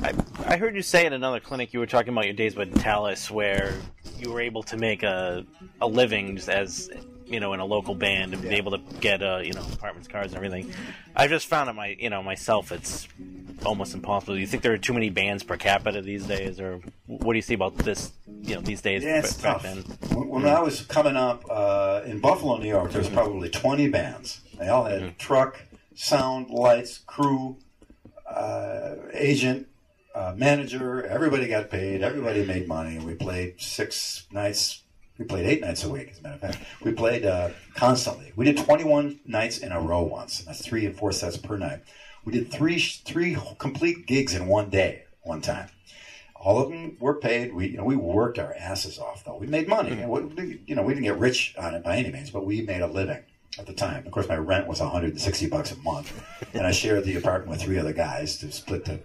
I heard you say in another clinic you were talking about your days with Talus, where you were able to make a living just as in a local band and be able to get apartments, cars, and everything. I just found it myself it's almost impossible. Do you think there are too many bands per capita these days, or what do you see about this these days? Yeah, it's tough. When I was coming up in Buffalo, New York, there was probably 20 bands. They all had truck, sound, lights, crew, agent, manager. Everybody got paid. Everybody made money. We played 6 nights. We played 8 nights a week, as a matter of fact. We played constantly. We did 21 nights in a row once. And that's 3 and 4 sets per night. We did three complete gigs in one day, one time. All of them were paid. We worked our asses off, though. We made money. We didn't get rich on it by any means, but we made a living at the time. Of course, my rent was $160 a month, and I shared the apartment with 3 other guys to split the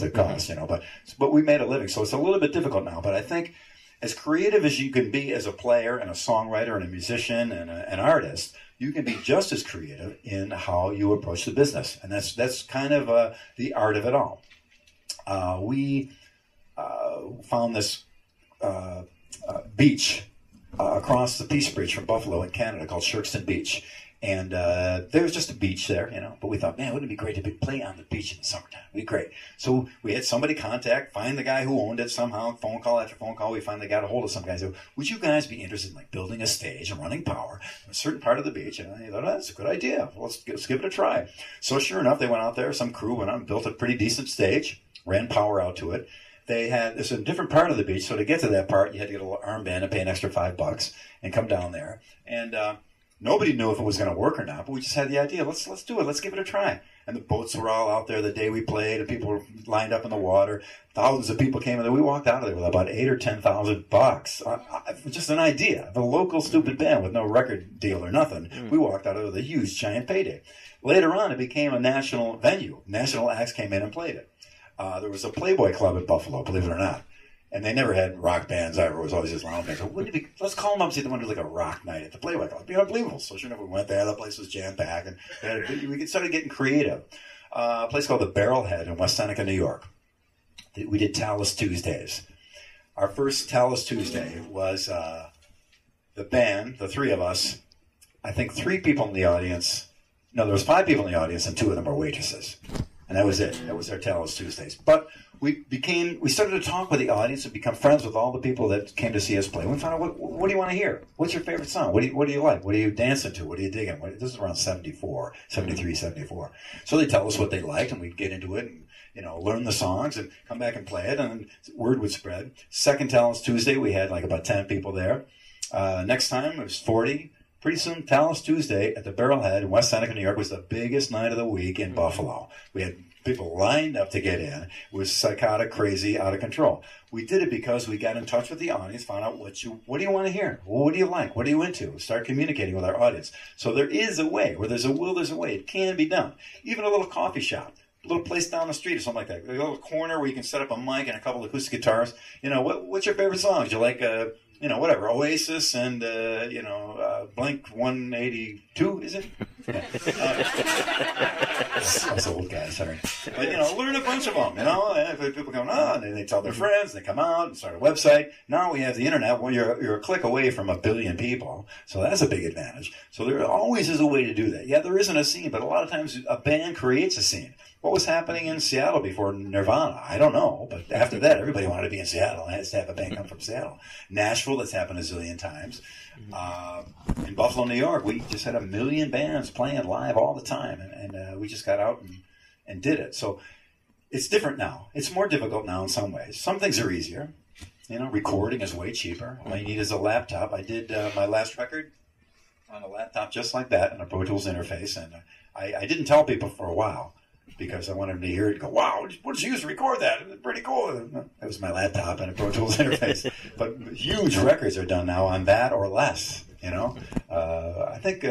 cost. But we made a living, so it's a little bit difficult now. But I think, as creative as you can be as a player and a songwriter and a musician and an artist, you can be just as creative in how you approach the business, and that's kind of the art of it all. We found this beach across the Peace Bridge from Buffalo in Canada called Shirkston Beach. And there was just a beach there, but we thought, man, wouldn't it be great to play on the beach in the summertime? It'd be great. So we had somebody find the guy who owned it somehow, phone call after phone call. We finally got a hold of some guys who, would you guys be interested in building a stage and running power in a certain part of the beach? And I thought, that's a good idea. Well, let's give it a try. So sure enough, they went out there, some crew went out and built a pretty decent stage, ran power out to it. It's a different part of the beach, so to get to that part, you had to get a little armband and pay an extra $5 and come down there. And nobody knew if it was going to work or not, but we just had the idea. Let's do it. Let's give it a try. And the boats were all out there the day we played, and people were lined up in the water. Thousands of people came in there. We walked out of there with about $8,000 or $10,000. Just an idea of a local stupid band with no record deal or nothing. We walked out of there with a huge, giant payday. Later on, it became a national venue. National acts came in and played it. There was a Playboy Club in Buffalo, believe it or not. And they never had rock bands ever. It was always just lounge bands. So let's call them up and see if they want to do like a rock night at the Playboy Club. It'd be unbelievable. So sure enough, we went there. The place was jam-packed. And we started getting creative. A place called the Barrelhead in West Seneca, New York. We did Talus Tuesdays. Our first Talus Tuesday was the band, the 3 of us, I think 3 people in the audience. No, there was 5 people in the audience, and 2 of them were waitresses. And that was it. That was our Talus Tuesdays. But we started to talk with the audience and become friends with all the people that came to see us play. We found out, what do you want to hear? What's your favorite song? What do you like? What are you dancing to? What are you digging? This is around 74, 73, 74. So they tell us what they liked, and we'd get into it and, learn the songs and come back and play it, and word would spread. Second Talus Tuesday, we had like about 10 people there. Next time, it was 40. Pretty soon, Talus Tuesday at the Barrelhead in West Seneca, New York was the biggest night of the week in Buffalo. We had people lined up to get in. It was psychotic, crazy, out of control. We did it because we got in touch with the audience, found out what do you want to hear? What do you like? What are you into? Start communicating with our audience. So there is a way. Where there's a will, there's a way. It can be done. Even a little coffee shop, a little place down the street or something like that. A little corner where you can set up a mic and a couple of acoustic guitars. What's your favorite songs? You like whatever, Oasis and, Blink 182, is it? That's old guy, sorry. But, learn a bunch of them, People come on, and they tell their friends, they come out and start a website. Now we have the internet where you're a click away from 1 billion people, so that's a big advantage. So there always is a way to do that. Yeah, there isn't a scene, but a lot of times a band creates a scene. What was happening in Seattle before Nirvana? I don't know. But after that, everybody wanted to be in Seattle. I had to have a band come from Seattle. Nashville, that's happened a zillion times. In Buffalo, New York, we just had 1 million bands playing live all the time. And we just got out and did it. So it's different now. It's more difficult now in some ways. Some things are easier. Recording is way cheaper. All you need is a laptop. I did my last record on a laptop just like that, on a Pro Tools interface. And I didn't tell people for a while, because I wanted them to hear it and go, wow, what did you use to record that? It was pretty cool. That was my laptop and a Pro Tools interface. But huge records are done now on that or less, I think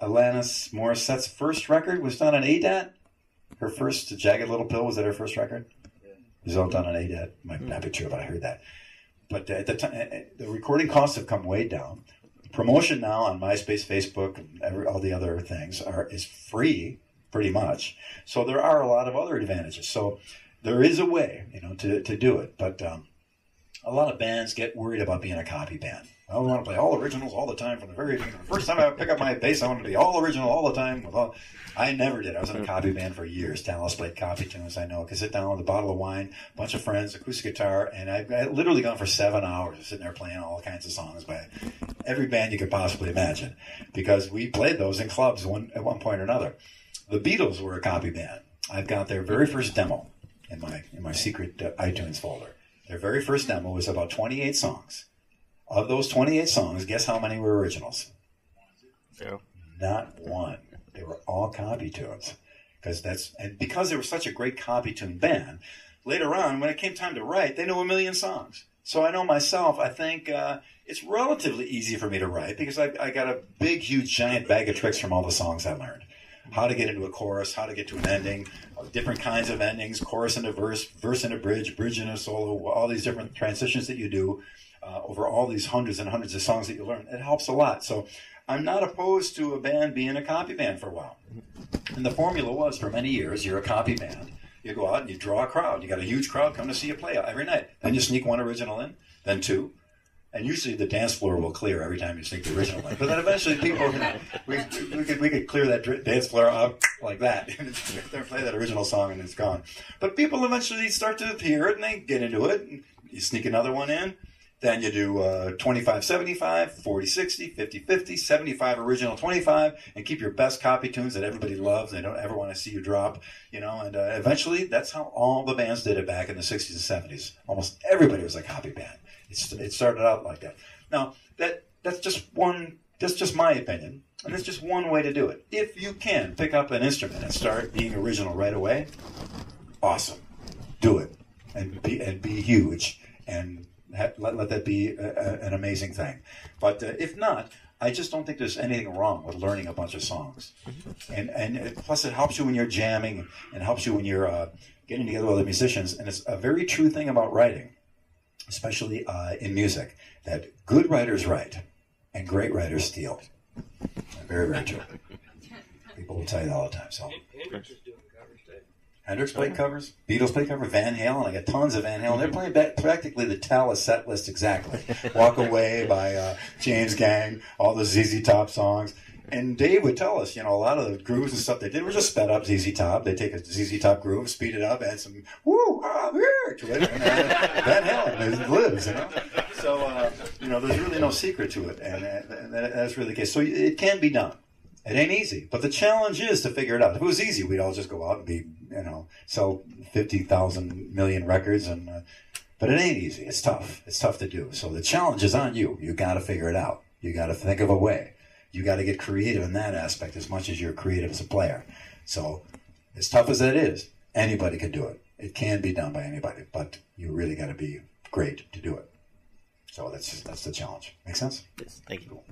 Alanis Morissette's first record was done on ADAT. Her first, Jagged Little Pill, was that her first record? It was all done on ADAT. Might not be true, but I heard that. But at the time, the recording costs have come way down. Promotion now on MySpace, Facebook, and all the other things is free, pretty much. So there are a lot of other advantages. So there is a way, to do it. But a lot of bands get worried about being a copy band. I want to play all originals all the time from the very beginning. The first time I pick up my bass, I want to be all original all the time. I never did. I was in a copy band for years. Tallis played copy tunes. I know. I could sit down with a bottle of wine, a bunch of friends, acoustic guitar, and I literally gone for 7 hours sitting there playing all kinds of songs by every band you could possibly imagine, because we played those in clubs at one point or another. The Beatles were a copy band. I've got their very first demo in my secret iTunes folder. Their very first demo was about 28 songs. Of those 28 songs, guess how many were originals? 0. Not one. They were all copy tunes. Because they were such a great copy tune band, later on, when it came time to write, they knew 1 million songs. So I know myself, I think it's relatively easy for me to write because I got a big, huge, giant bag of tricks from all the songs I learned. How to get into a chorus, how to get to an ending, different kinds of endings, chorus into verse, verse into bridge, bridge into solo, all these different transitions that you do over all these hundreds and hundreds of songs that you learn. It helps a lot. So I'm not opposed to a band being a copy band for a while. And the formula was, for many years, you're a copy band. You go out and you draw a crowd. You got a huge crowd come to see you play every night. Then you sneak one original in, then two. And usually the dance floor will clear every time you sneak the original in. But then eventually people, we could clear that dance floor up like that. They play that original song and it's gone. But people eventually start to hear it and they get into it. And you sneak another one in. Then you do 25-75, 40-60, 50-50, 75 original 25, and keep your best copy tunes that everybody loves. They don't ever want to see you drop, and eventually that's how all the bands did it back in the 60s and 70s. Almost everybody was a copy band. It started out like that. Now, that's just my opinion, and it's just one way to do it. If you can pick up an instrument and start being original right away, awesome. Do it, and be huge, and let that be an amazing thing. But if not, I just don't think there's anything wrong with learning a bunch of songs. And plus it helps you when you're jamming and helps you when you're getting together with other musicians. And it's a very true thing about writing, especially in music, that good writers write and great writers steal. Very, very true. People will tell you that all the time. So. Hendrix played covers, Beatles played covers, Van Halen. I got tons of Van Halen. They're playing practically the Tallis set list exactly. Walk Away by James Gang, all the ZZ Top songs. And Dave would tell us, a lot of the grooves and stuff they did were just sped up ZZ Top. They take a ZZ Top groove, speed it up, add some woo, here to it. And Van Halen lives, So, there's really no secret to it. And that's really the case. So it can be done. It ain't easy, but the challenge is to figure it out. If it was easy, we'd all just go out and be, sell 50,000 million records. But it ain't easy. It's tough. It's tough to do. So the challenge is on you. You got to figure it out. You got to think of a way. You got to get creative in that aspect as much as you're creative as a player. So as tough as that is, anybody can do it. It can be done by anybody, but you really got to be great to do it. So that's the challenge. Make sense? Yes. Thank you. Cool.